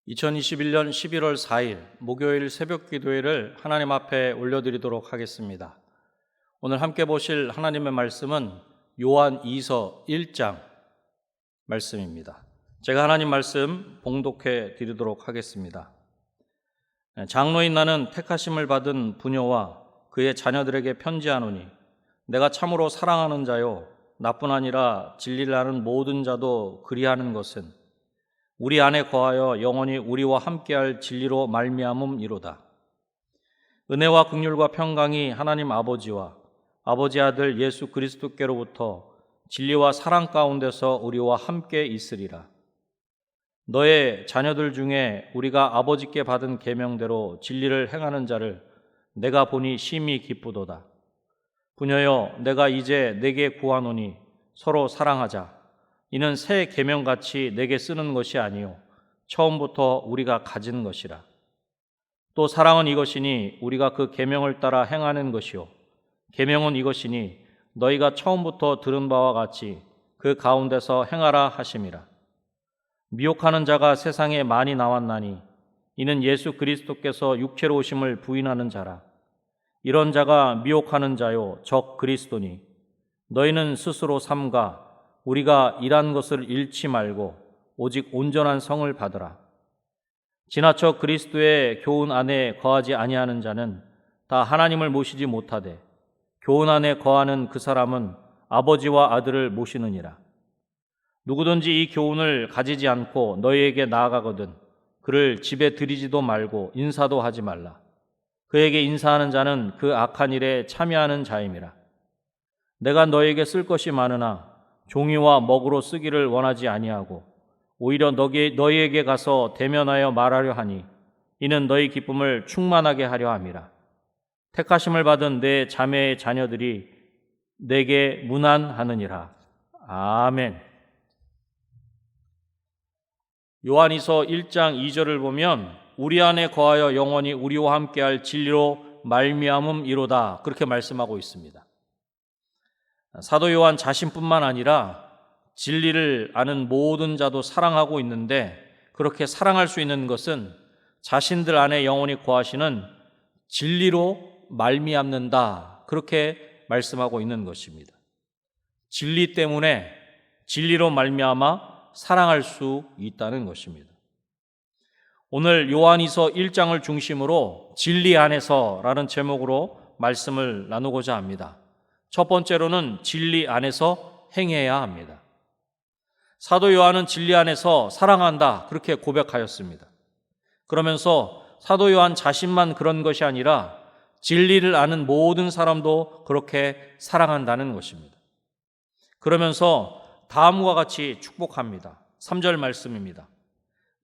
2021년 11월 4일 목요일 새벽 기도회를 하나님 앞에 올려드리도록 하겠습니다. 오늘 함께 보실 하나님의 말씀은 요한 2서 1장 말씀입니다. 제가 하나님 말씀 봉독해 드리도록 하겠습니다. 장로인 나는 택하심을 받은 부녀와 그의 자녀들에게 편지하노니 내가 참으로 사랑하는 자요 나뿐 아니라 진리를 아는 모든 자도 그리하는 것은 우리 안에 거하여 영원히 우리와 함께할 진리로 말미암음이로다. 은혜와 긍휼과 평강이 하나님 아버지와 아버지 아들 예수 그리스도께로부터 진리와 사랑 가운데서 우리와 함께 있으리라. 너의 자녀들 중에 우리가 아버지께 받은 계명대로 진리를 행하는 자를 내가 보니 심히 기쁘도다. 부녀여, 내가 이제 내게 구하노니 서로 사랑하자. 이는 새 계명같이 내게 쓰는 것이 아니요 처음부터 우리가 가진 것이라. 또 사랑은 이것이니 우리가 그 계명을 따라 행하는 것이요 계명은 이것이니 너희가 처음부터 들은 바와 같이 그 가운데서 행하라 하심이라. 미혹하는 자가 세상에 많이 나왔나니 이는 예수 그리스도께서 육체로 오심을 부인하는 자라. 이런 자가 미혹하는 자요 적 그리스도니 너희는 스스로 삼가 우리가 일한 것을 잃지 말고 오직 온전한 성을 받으라. 지나쳐 그리스도의 교훈 안에 거하지 아니하는 자는 다 하나님을 모시지 못하되 교훈 안에 거하는 그 사람은 아버지와 아들을 모시느니라. 누구든지 이 교훈을 가지지 않고 너희에게 나아가거든 그를 집에 들이지도 말고 인사도 하지 말라. 그에게 인사하는 자는 그 악한 일에 참여하는 자임이라. 내가 너희에게 쓸 것이 많으나 종이와 먹으로 쓰기를 원하지 아니하고 오히려 너희에게 가서 대면하여 말하려 하니 이는 너희 기쁨을 충만하게 하려 함이라. 택하심을 받은 내 자매의 자녀들이 내게 문안하느니라. 아멘. 요한이서 1장 2절을 보면 우리 안에 거하여 영원히 우리와 함께할 진리로 말미암음이로다 그렇게 말씀하고 있습니다. 사도 요한 자신뿐만 아니라 진리를 아는 모든 자도 사랑하고 있는데 그렇게 사랑할 수 있는 것은 자신들 안에 영원히 거하시는 진리로 말미암는다 그렇게 말씀하고 있는 것입니다. 진리 때문에 진리로 말미암아 사랑할 수 있다는 것입니다. 오늘 요한이서 1장을 중심으로 진리 안에서라는 제목으로 말씀을 나누고자 합니다. 첫 번째로는 진리 안에서 행해야 합니다. 사도 요한은 진리 안에서 사랑한다 그렇게 고백하였습니다. 그러면서 사도 요한 자신만 그런 것이 아니라 진리를 아는 모든 사람도 그렇게 사랑한다는 것입니다. 그러면서 다음과 같이 축복합니다. 3절 말씀입니다.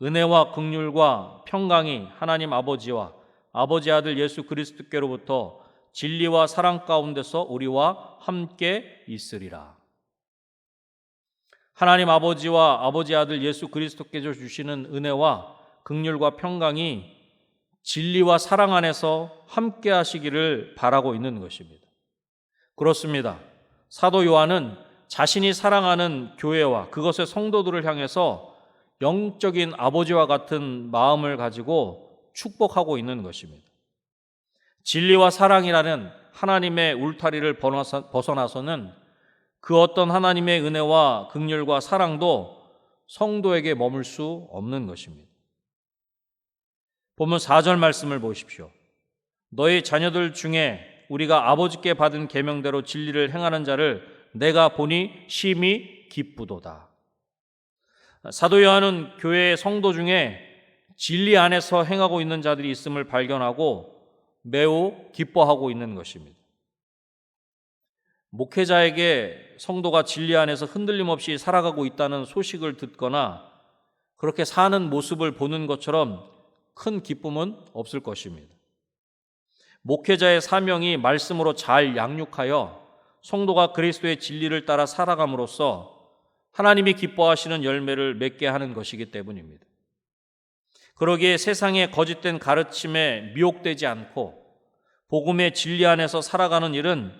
은혜와 긍휼과 평강이 하나님 아버지와 아버지 아들 예수 그리스도께로부터 진리와 사랑 가운데서 우리와 함께 있으리라. 하나님 아버지와 아버지 아들 예수 그리스도께서 주시는 은혜와 긍휼과 평강이 진리와 사랑 안에서 함께 하시기를 바라고 있는 것입니다. 그렇습니다. 사도 요한은 자신이 사랑하는 교회와 그것의 성도들을 향해서 영적인 아버지와 같은 마음을 가지고 축복하고 있는 것입니다. 진리와 사랑이라는 하나님의 울타리를 벗어나서는 그 어떤 하나님의 은혜와 긍휼과 사랑도 성도에게 머물 수 없는 것입니다. 보면 4절 말씀을 보십시오. 너희 자녀들 중에 우리가 아버지께 받은 계명대로 진리를 행하는 자를 내가 보니 심히 기쁘도다. 사도 요한은 교회의 성도 중에 진리 안에서 행하고 있는 자들이 있음을 발견하고 매우 기뻐하고 있는 것입니다. 목회자에게 성도가 진리 안에서 흔들림 없이 살아가고 있다는 소식을 듣거나 그렇게 사는 모습을 보는 것처럼 큰 기쁨은 없을 것입니다. 목회자의 사명이 말씀으로 잘 양육하여 성도가 그리스도의 진리를 따라 살아감으로써 하나님이 기뻐하시는 열매를 맺게 하는 것이기 때문입니다. 그러기에 세상의 거짓된 가르침에 미혹되지 않고 복음의 진리 안에서 살아가는 일은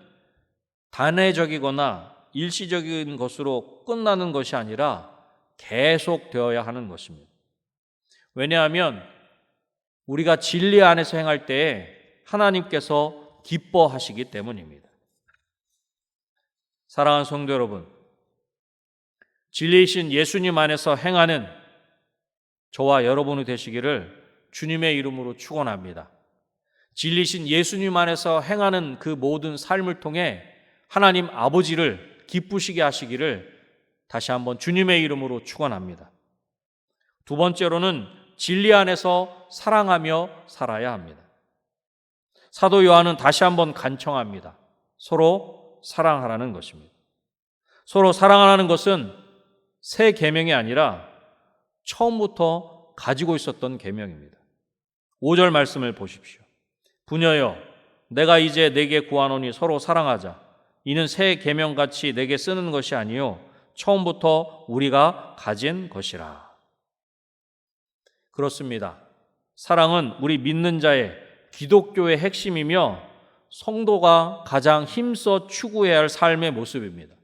단회적이거나 일시적인 것으로 끝나는 것이 아니라 계속되어야 하는 것입니다. 왜냐하면 우리가 진리 안에서 행할 때에 하나님께서 기뻐하시기 때문입니다. 사랑하는 성도 여러분, 진리이신 예수님 안에서 행하는 저와 여러분이 되시기를 주님의 이름으로 축원합니다. 진리이신 예수님 안에서 행하는 그 모든 삶을 통해 하나님 아버지를 기쁘시게 하시기를 다시 한번 주님의 이름으로 축원합니다. 두 번째로는 진리 안에서 사랑하며 살아야 합니다. 사도 요한은 다시 한번 간청합니다. 서로 사랑하라는 것입니다. 서로 사랑하라는 것은 새 계명이 아니라 처음부터 가지고 있었던 계명입니다. 5절 말씀을 보십시오. 부녀여, 내가 이제 내게 구하노니 서로 사랑하자. 이는 새 계명같이 내게 쓰는 것이 아니요 처음부터 우리가 가진 것이라. 그렇습니다. 사랑은 우리 믿는 자의 기독교의 핵심이며 성도가 가장 힘써 추구해야 할 삶의 모습입니다.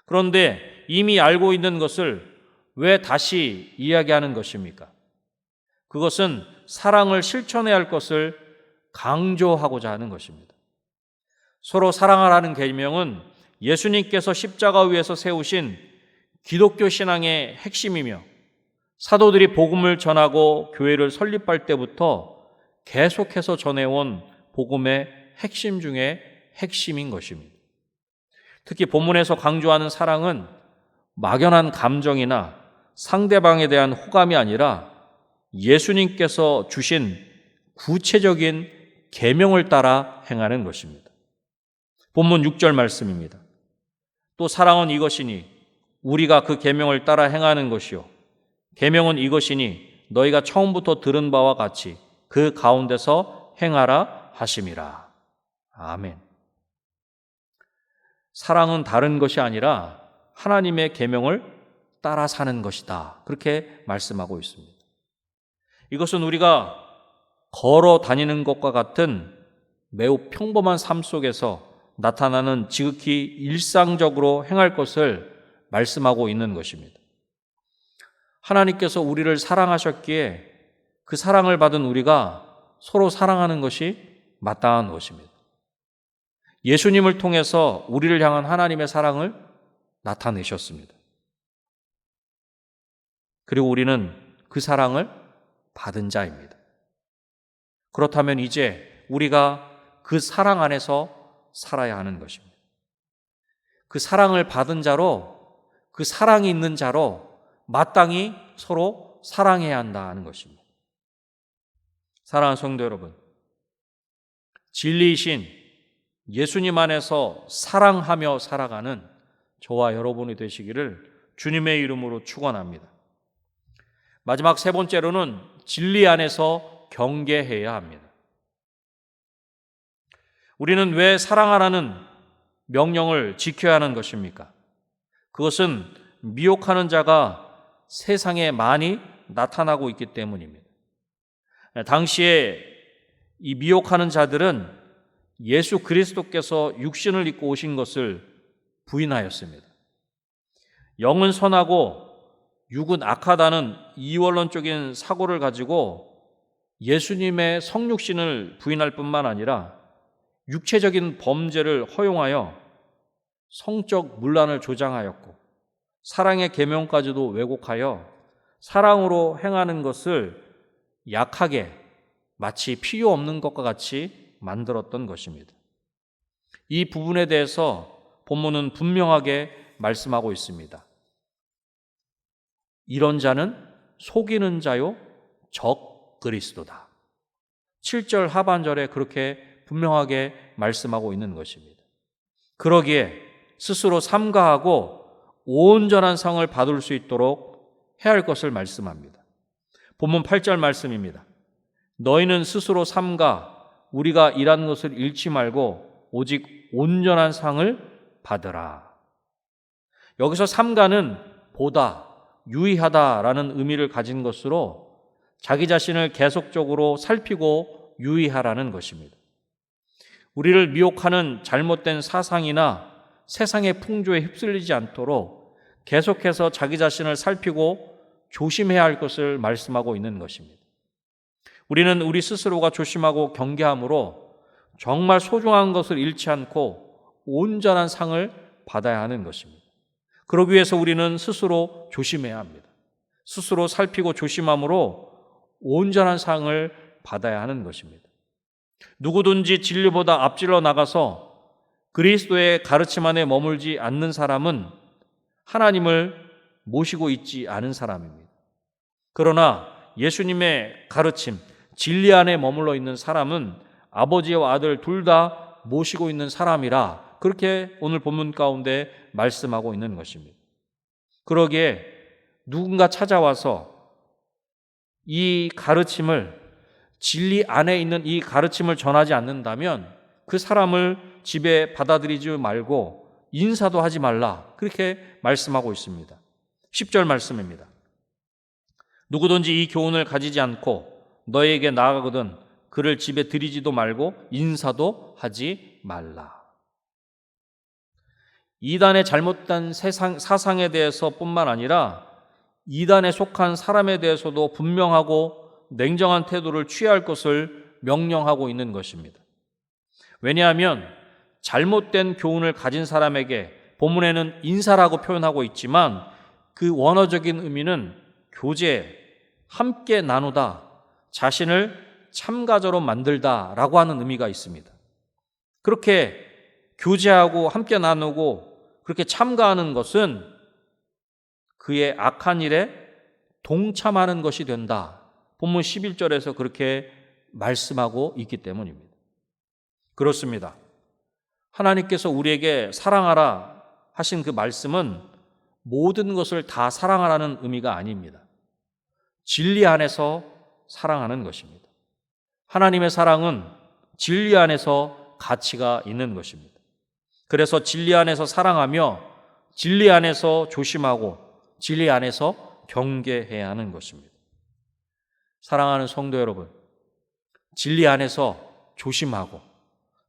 그런데 이미 알고 있는 것을 왜 다시 이야기하는 것입니까? 그것은 사랑을 실천해야 할 것을 강조하고자 하는 것입니다. 서로 사랑하라는 계명은 예수님께서 십자가 위에서 세우신 기독교 신앙의 핵심이며 사도들이 복음을 전하고 교회를 설립할 때부터 계속해서 전해온 복음의 핵심 중에 핵심인 것입니다. 특히 본문에서 강조하는 사랑은 막연한 감정이나 상대방에 대한 호감이 아니라 예수님께서 주신 구체적인 계명을 따라 행하는 것입니다. 본문 6절 말씀입니다. 또 사랑은 이것이니 우리가 그 계명을 따라 행하는 것이요 계명은 이것이니 너희가 처음부터 들은 바와 같이 그 가운데서 행하라 하심이라. 아멘. 사랑은 다른 것이 아니라 하나님의 계명을 따라 사는 것이다. 그렇게 말씀하고 있습니다. 이것은 우리가 걸어 다니는 것과 같은 매우 평범한 삶 속에서 나타나는 지극히 일상적으로 행할 것을 말씀하고 있는 것입니다. 하나님께서 우리를 사랑하셨기에 그 사랑을 받은 우리가 서로 사랑하는 것이 마땅한 것입니다. 예수님을 통해서 우리를 향한 하나님의 사랑을 나타내셨습니다. 그리고 우리는 그 사랑을 받은 자입니다. 그렇다면 이제 우리가 그 사랑 안에서 살아야 하는 것입니다. 그 사랑을 받은 자로, 그 사랑이 있는 자로 마땅히 서로 사랑해야 한다는 것입니다. 사랑하는 성도 여러분, 진리이신 예수님 안에서 사랑하며 살아가는 저와 여러분이 되시기를 주님의 이름으로 축원합니다. 마지막 세 번째로는 진리 안에서 경계해야 합니다. 우리는 왜 사랑하라는 명령을 지켜야 하는 것입니까? 그것은 미혹하는 자가 세상에 많이 나타나고 있기 때문입니다. 당시에 이 미혹하는 자들은 예수 그리스도께서 육신을 입고 오신 것을 부인하였습니다. 영은 선하고 육은 악하다는 이원론적인 사고를 가지고 예수님의 성육신을 부인할 뿐만 아니라 육체적인 범죄를 허용하여 성적 문란을 조장하였고 사랑의 계명까지도 왜곡하여 사랑으로 행하는 것을 약하게 마치 필요 없는 것과 같이 만들었던 것입니다. 이 부분에 대해서 본문은 분명하게 말씀하고 있습니다. 이런 자는 속이는 자요 적 그리스도다. 7절 하반절에 그렇게 분명하게 말씀하고 있는 것입니다. 그러기에 스스로 삼가하고 온전한 상을 받을 수 있도록 해야 할 것을 말씀합니다. 본문 8절 말씀입니다. 너희는 스스로 삼가 우리가 일한 것을 잃지 말고 오직 온전한 상을 받으라. 여기서 삼가는 보다, 유의하다라는 의미를 가진 것으로 자기 자신을 계속적으로 살피고 유의하라는 것입니다. 우리를 미혹하는 잘못된 사상이나 세상의 풍조에 휩쓸리지 않도록 계속해서 자기 자신을 살피고 조심해야 할 것을 말씀하고 있는 것입니다. 우리는 우리 스스로가 조심하고 경계함으로 정말 소중한 것을 잃지 않고 온전한 상을 받아야 하는 것입니다. 그러기 위해서 우리는 스스로 조심해야 합니다. 스스로 살피고 조심함으로 온전한 상을 받아야 하는 것입니다. 누구든지 진리보다 앞질러 나가서 그리스도의 가르침 안에 머물지 않는 사람은 하나님을 모시고 있지 않은 사람입니다. 그러나 예수님의 가르침, 진리 안에 머물러 있는 사람은 아버지와 아들 둘 다 모시고 있는 사람이라 그렇게 오늘 본문 가운데 말씀하고 있는 것입니다. 그러기에 누군가 찾아와서 이 가르침을, 진리 안에 있는 이 가르침을 전하지 않는다면 그 사람을 집에 받아들이지 말고 인사도 하지 말라, 그렇게 말씀하고 있습니다. 10절 말씀입니다. 누구든지 이 교훈을 가지지 않고 너에게 나아가거든 그를 집에 들이지도 말고 인사도 하지 말라. 이단의 잘못된 사상에 대해서 뿐만 아니라 이단에 속한 사람에 대해서도 분명하고 냉정한 태도를 취해야 할 것을 명령하고 있는 것입니다. 왜냐하면 잘못된 교훈을 가진 사람에게 본문에는 인사라고 표현하고 있지만 그 원어적인 의미는 교제, 함께 나누다, 자신을 참가자로 만들다라고 하는 의미가 있습니다. 그렇게 교제하고 함께 나누고 그렇게 참가하는 것은 그의 악한 일에 동참하는 것이 된다. 본문 11절에서 그렇게 말씀하고 있기 때문입니다. 그렇습니다. 하나님께서 우리에게 사랑하라 하신 그 말씀은 모든 것을 다 사랑하라는 의미가 아닙니다. 진리 안에서 사랑하는 것입니다. 하나님의 사랑은 진리 안에서 가치가 있는 것입니다. 그래서 진리 안에서 사랑하며 진리 안에서 조심하고 진리 안에서 경계해야 하는 것입니다. 사랑하는 성도 여러분, 진리 안에서 조심하고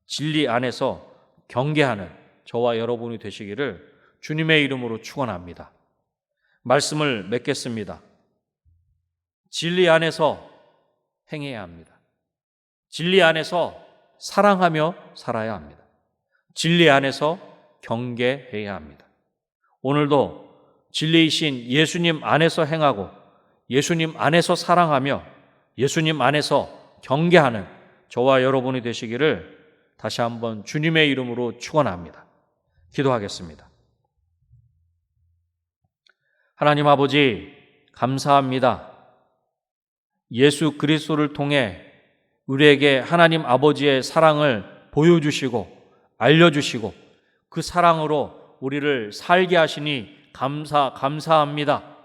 진리 안에서 경계하는 저와 여러분이 되시기를 주님의 이름으로 축원합니다. 말씀을 맺겠습니다. 진리 안에서 행해야 합니다. 진리 안에서 사랑하며 살아야 합니다. 진리 안에서 경계해야 합니다. 오늘도 진리이신 예수님 안에서 행하고 예수님 안에서 사랑하며 예수님 안에서 경계하는 저와 여러분이 되시기를 다시 한번 주님의 이름으로 축원합니다. 기도하겠습니다. 하나님 아버지, 감사합니다. 예수 그리스도를 통해 우리에게 하나님 아버지의 사랑을 보여주시고 알려주시고 그 사랑으로 우리를 살게 하시니 감사합니다.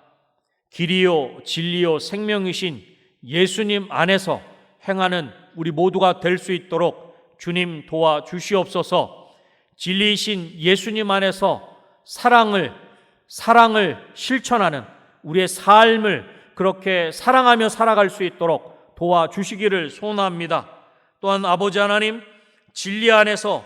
길이요 진리요 생명이신 예수님 안에서 행하는 우리 모두가 될 수 있도록 주님 도와주시옵소서. 진리이신 예수님 안에서 사랑을 실천하는 우리의 삶을 그렇게 사랑하며 살아갈 수 있도록 도와주시기를 소원합니다. 또한 아버지 하나님, 진리 안에서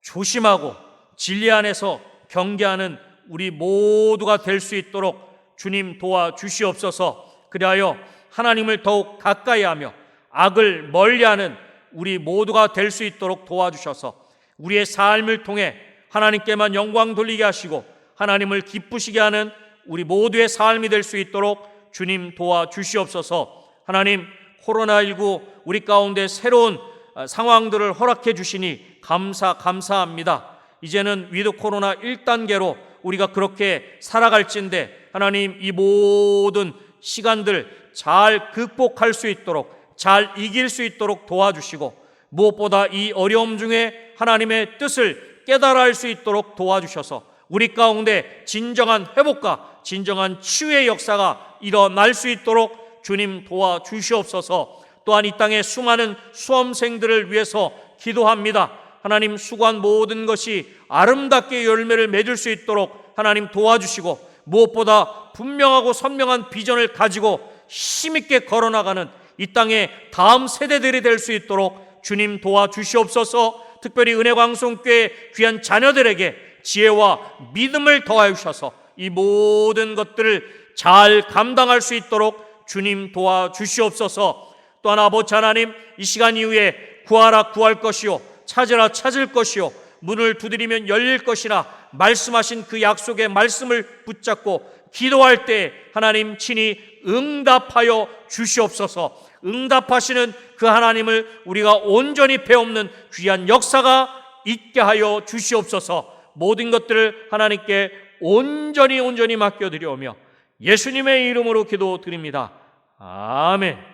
조심하고 진리 안에서 경계하는 우리 모두가 될 수 있도록 주님 도와주시옵소서. 그리하여 하나님을 더욱 가까이 하며 악을 멀리하는 우리 모두가 될 수 있도록 도와주셔서 우리의 삶을 통해 하나님께만 영광 돌리게 하시고 하나님을 기쁘시게 하는 우리 모두의 삶이 될 수 있도록 주님 도와주시옵소서. 하나님, 코로나19 우리 가운데 새로운 상황들을 허락해 주시니 감사합니다. 이제는 위드 코로나 1단계로 우리가 그렇게 살아갈진데 하나님, 이 모든 시간들 잘 극복할 수 있도록 잘 이길 수 있도록 도와주시고 무엇보다 이 어려움 중에 하나님의 뜻을 깨달아 할 수 있도록 도와주셔서 우리 가운데 진정한 회복과 진정한 치유의 역사가 일어날 수 있도록 주님 도와주시옵소서. 또한 이 땅의 수많은 수험생들을 위해서 기도합니다. 하나님, 수고한 모든 것이 아름답게 열매를 맺을 수 있도록 하나님 도와주시고 무엇보다 분명하고 선명한 비전을 가지고 힘있게 걸어나가는 이 땅의 다음 세대들이 될 수 있도록 주님 도와주시옵소서. 특별히 은혜광송교회 귀한 자녀들에게 지혜와 믿음을 더하여 주셔서 이 모든 것들을 잘 감당할 수 있도록 주님 도와주시옵소서. 또한 아버지 하나님, 이 시간 이후에 구하라 구할 것이요 찾으라 찾을 것이요 문을 두드리면 열릴 것이라 말씀하신 그 약속의 말씀을 붙잡고 기도할 때 하나님 친히 응답하여 주시옵소서. 응답하시는 그 하나님을 우리가 온전히 배움는 귀한 역사가 있게 하여 주시옵소서. 모든 것들을 하나님께 온전히 맡겨드려오며 예수님의 이름으로 기도드립니다. 아멘.